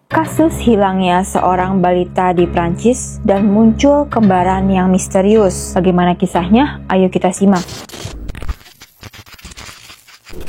Kasus hilangnya seorang balita di Prancis dan muncul kembaran yang misterius. Bagaimana kisahnya? Ayo kita simak.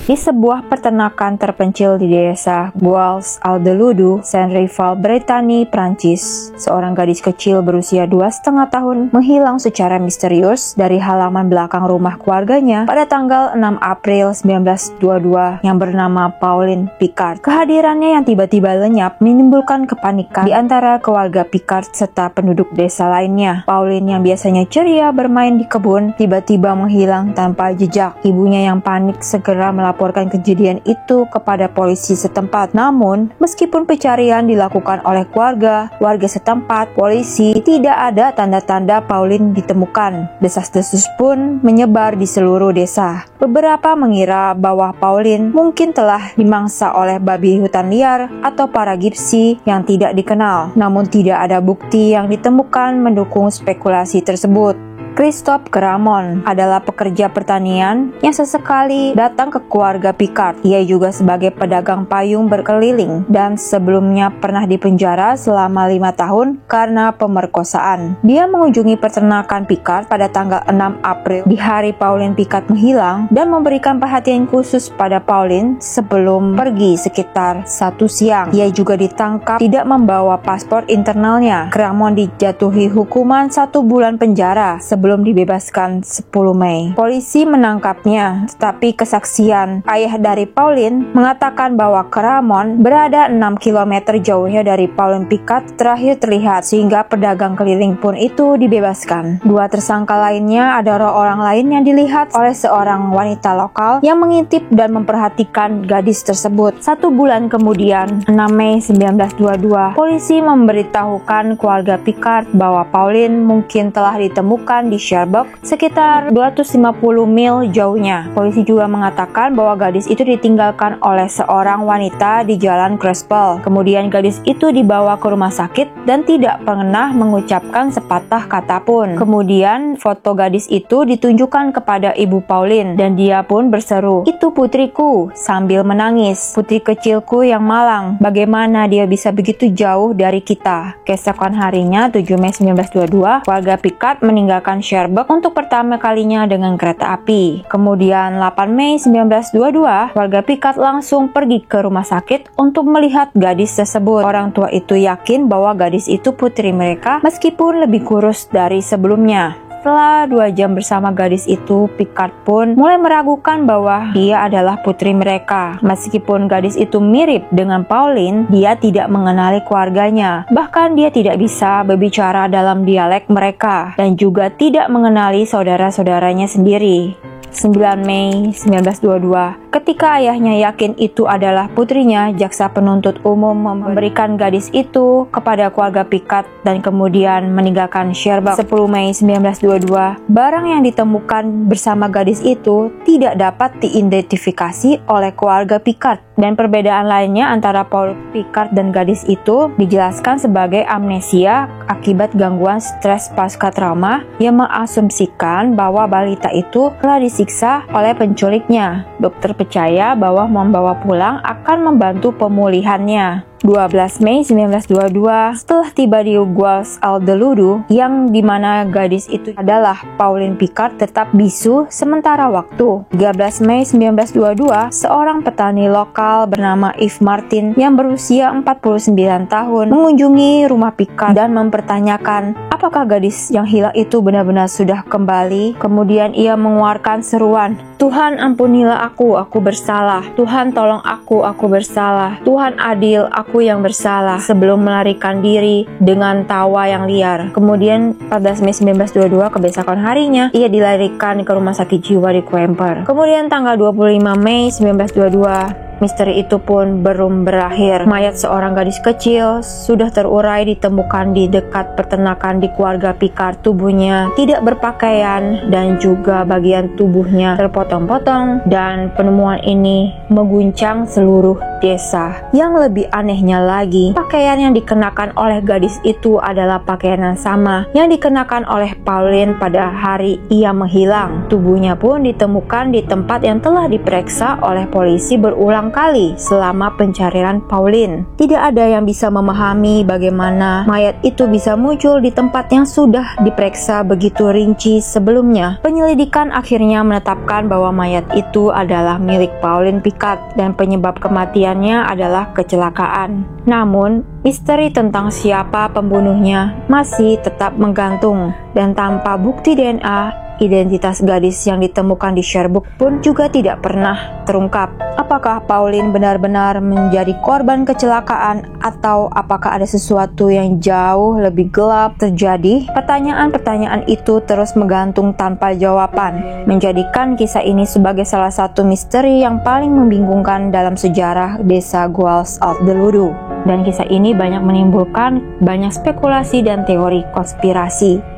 Di sebuah peternakan terpencil di desa Bois-Aldeloudu, Saint-Rival, Britania, Prancis, seorang gadis kecil berusia 2,5 tahun menghilang secara misterius dari halaman belakang rumah keluarganya pada tanggal 6 April 1922 yang bernama Pauline Picard. Kehadirannya yang tiba-tiba lenyap menimbulkan kepanikan di antara keluarga Picard serta penduduk desa lainnya. Pauline yang biasanya ceria bermain di kebun tiba-tiba menghilang tanpa jejak. Ibunya yang panik segera melaporkan kejadian itu kepada polisi setempat. Namun, meskipun pencarian dilakukan oleh warga setempat, polisi tidak ada tanda-tanda Pauline ditemukan. Desas-desus pun menyebar di seluruh desa. Beberapa mengira bahwa Pauline mungkin telah dimangsa oleh babi hutan liar atau para gipsi yang tidak dikenal. Namun tidak ada bukti yang ditemukan mendukung spekulasi tersebut. Christophe Gramont adalah pekerja pertanian yang sesekali datang ke keluarga Picard. Ia juga sebagai pedagang payung berkeliling dan sebelumnya pernah dipenjara selama 5 tahun karena pemerkosaan. Dia mengunjungi peternakan Picard pada tanggal 6 April di hari Pauline Picard menghilang dan memberikan perhatian khusus pada Pauline sebelum pergi sekitar 1 siang. Ia juga ditangkap tidak membawa paspor internalnya. Gramont dijatuhi hukuman 1 bulan penjara sebelum dibebaskan 10 Mei. Polisi menangkapnya, tetapi kesaksian ayah dari Pauline mengatakan bahwa Gramont berada 6 km jauhnya dari Pauline Picard terakhir terlihat, sehingga pedagang keliling pun itu dibebaskan. 2 tersangka lainnya adalah orang lain yang dilihat oleh seorang wanita lokal yang mengintip dan memperhatikan gadis tersebut. 1 bulan kemudian, 6 Mei 1922, polisi memberitahukan keluarga Picard bahwa Pauline mungkin telah ditemukan di Cherbourg, sekitar 250 mil jauhnya. Polisi juga mengatakan bahwa gadis itu ditinggalkan oleh seorang wanita di jalan Crespel. Kemudian gadis itu dibawa ke rumah sakit dan tidak pernah mengucapkan sepatah kata pun. Kemudian foto gadis itu ditunjukkan kepada ibu Pauline dan dia pun berseru, "Itu putriku," sambil menangis. "Putri kecilku yang malang, bagaimana dia bisa begitu jauh dari kita?" Keesokan harinya, 7 Mei 1922, keluarga Picard meninggalkan Cherbourg untuk pertama kalinya dengan kereta api. Kemudian 8 Mei 1922, keluarga Picard langsung pergi ke rumah sakit untuk melihat gadis tersebut. Orang tua itu yakin bahwa gadis itu putri mereka meskipun lebih kurus dari sebelumnya. Setelah 2 jam bersama gadis itu, Picard pun mulai meragukan bahwa dia adalah putri mereka. Meskipun gadis itu mirip dengan Pauline, dia tidak mengenali keluarganya. Bahkan dia tidak bisa berbicara dalam dialek mereka dan juga tidak mengenali saudara-saudaranya sendiri. 9 Mei 1922, ketika ayahnya yakin itu adalah putrinya, jaksa penuntut umum memberikan gadis itu kepada keluarga Picard dan kemudian meninggalkan Cherbourg. 10 Mei 1922, barang yang ditemukan bersama gadis itu tidak dapat diidentifikasi oleh keluarga Picard, dan perbedaan lainnya antara Paul Picard dan gadis itu dijelaskan sebagai amnesia akibat gangguan stres pasca trauma yang mengasumsikan bahwa balita itu telah disiksa oleh penculiknya. Dokter percaya bahwa membawa pulang akan membantu pemulihannya. 12 Mei 1922, setelah tiba di Bois-Aldeloudu, yang dimana gadis itu adalah Pauline Picard, tetap bisu sementara waktu. 13 Mei 1922, seorang petani lokal bernama Yves Martin yang berusia 49 tahun mengunjungi rumah Picard dan mempertanyakan apakah gadis yang hilang itu benar-benar sudah kembali. Kemudian ia mengeluarkan seruan, "Tuhan, ampunilah aku bersalah. Tuhan, tolong aku bersalah. Tuhan, adil, aku yang bersalah," sebelum melarikan diri dengan tawa yang liar. Kemudian 14 Mei 1922, kebesokan harinya, ia dilarikan ke rumah sakit jiwa di Quimper. Kemudian tanggal 25 Mei 1922, misteri itu pun belum berakhir. Mayat seorang gadis kecil sudah terurai ditemukan di dekat peternakan di keluarga Picard. Tubuhnya tidak berpakaian dan juga bagian tubuhnya terpotong-potong, dan penemuan ini mengguncang seluruh desa. Yang lebih anehnya lagi, pakaian yang dikenakan oleh gadis itu adalah pakaian yang sama yang dikenakan oleh Pauline pada hari ia menghilang. Tubuhnya pun ditemukan di tempat yang telah diperiksa oleh polisi berulang kali selama pencarian Pauline. Tidak ada yang bisa memahami bagaimana mayat itu bisa muncul di tempat yang sudah diperiksa begitu rinci sebelumnya. Penyelidikan akhirnya menetapkan bahwa mayat itu adalah milik Pauline Picard dan penyebab kematiannya adalah kecelakaan. Namun, misteri tentang siapa pembunuhnya masih tetap menggantung, dan tanpa bukti DNA, identitas gadis yang ditemukan di Sherbrooke pun juga tidak pernah terungkap. Apakah Pauline benar-benar menjadi korban kecelakaan atau apakah ada sesuatu yang jauh lebih gelap terjadi? Pertanyaan-pertanyaan itu terus menggantung tanpa jawaban, menjadikan kisah ini sebagai salah satu misteri yang paling membingungkan dalam sejarah desa Guelph of the Ludu. Dan kisah ini banyak menimbulkan banyak spekulasi dan teori konspirasi.